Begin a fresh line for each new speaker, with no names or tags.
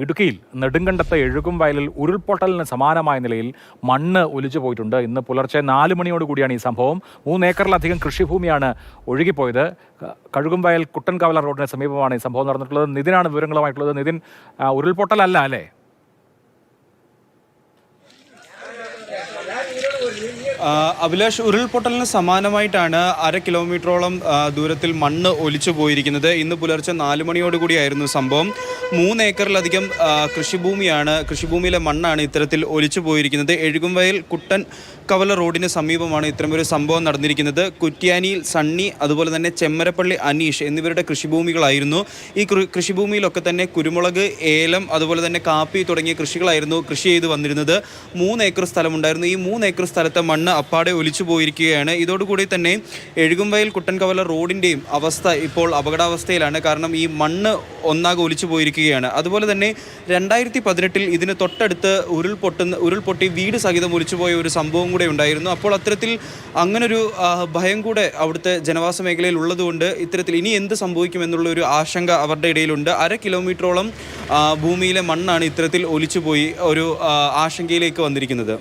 ഇടുക്കിയിൽ നെടുങ്കണ്ടത്തെ എഴുകുംവയലിൽ ഉരുൾപൊട്ടലിന് സമാനമായ നിലയിൽ മണ്ണ് ഒലിച്ചു പോയിട്ടുണ്ട്. ഇന്ന് പുലർച്ചെ 4 മണിയോടുകൂടിയാണ് ഈ സംഭവം. 3 ഏക്കറിലധികം കൃഷിഭൂമിയാണ് ഒഴുകിപ്പോയത്. കഴുകുംവയൽ കുട്ടൻകവല റോഡിന് സമീപമാണ് ഈ സംഭവം നടന്നിട്ടുള്ളത്. നിതിനാണ് വിവരങ്ങളുമായിട്ടുള്ളത്. നിതിൻ, ഉരുൾപൊട്ടലല്ല അല്ലേ?
അഭിലാഷ്, ഉരുൾപൊട്ടലിന് സമാനമായിട്ടാണ് 1/2 കിലോമീറ്ററോളം ദൂരത്തിൽ മണ്ണ് ഒലിച്ചു പോയിരിക്കുന്നത്. ഇന്ന് പുലർച്ചെ 4 മണിയോടുകൂടിയായിരുന്നു സംഭവം. 3 ഏക്കറിലധികം കൃഷിഭൂമിയിലെ മണ്ണാണ് ഇത്തരത്തിൽ ഒലിച്ചു പോയിരിക്കുന്നത്. എഴുകുംവയൽ കുട്ടൻ കവല റോഡിന് സമീപമാണ് ഇത്തരമൊരു സംഭവം നടന്നിരിക്കുന്നത്. കുറ്റ്യാനിയിൽ സണ്ണി, അതുപോലെ തന്നെ ചെമ്മരപ്പള്ളി അനീഷ് എന്നിവരുടെ കൃഷിഭൂമികളായിരുന്നു. ഈ കൃഷിഭൂമിയിലൊക്കെ തന്നെ കുരുമുളക്, ഏലം, അതുപോലെ തന്നെ കാപ്പി തുടങ്ങിയ കൃഷികളായിരുന്നു കൃഷി ചെയ്ത് വന്നിരുന്നത്. 3 ഏക്കർ സ്ഥലമുണ്ടായിരുന്നു. ഈ 3 ഏക്കർ സ്ഥലത്തെ മണ്ണ് അപ്പാടെ ഒലിച്ചു പോയിരിക്കുകയാണ്. ഇതോടുകൂടി തന്നെ എഴുകുംവയൽ കുട്ടൻകവല റോഡിൻ്റെയും അവസ്ഥ ഇപ്പോൾ അപകടാവസ്ഥയിലാണ്. കാരണം ഈ മണ്ണ് ഒന്നാകെ ഒലിച്ചു പോയിരിക്കുകയാണ്. അതുപോലെ തന്നെ 2018 ഇതിന് തൊട്ടടുത്ത് ഉരുൾപൊട്ടി വീട് സഹിതം ഒലിച്ചുപോയ ഒരു സംഭവം കൂടെ ഉണ്ടായിരുന്നു. അപ്പോൾ അത്തരത്തിൽ അങ്ങനൊരു ഭയം കൂടെ അവിടുത്തെ ജനവാസ മേഖലയിൽ ഉള്ളതുകൊണ്ട് ഇത്തരത്തിൽ ഇനി എന്ത് സംഭവിക്കുമെന്നുള്ള ഒരു ആശങ്ക അവരുടെ ഇടയിലുണ്ട്. 1/2 കിലോമീറ്ററോളം ഭൂമിയിലെ മണ്ണാണ് ഇത്തരത്തിൽ ഒലിച്ചുപോയി ഒരു ആശങ്കയിലേക്ക് വന്നിരിക്കുന്നത്.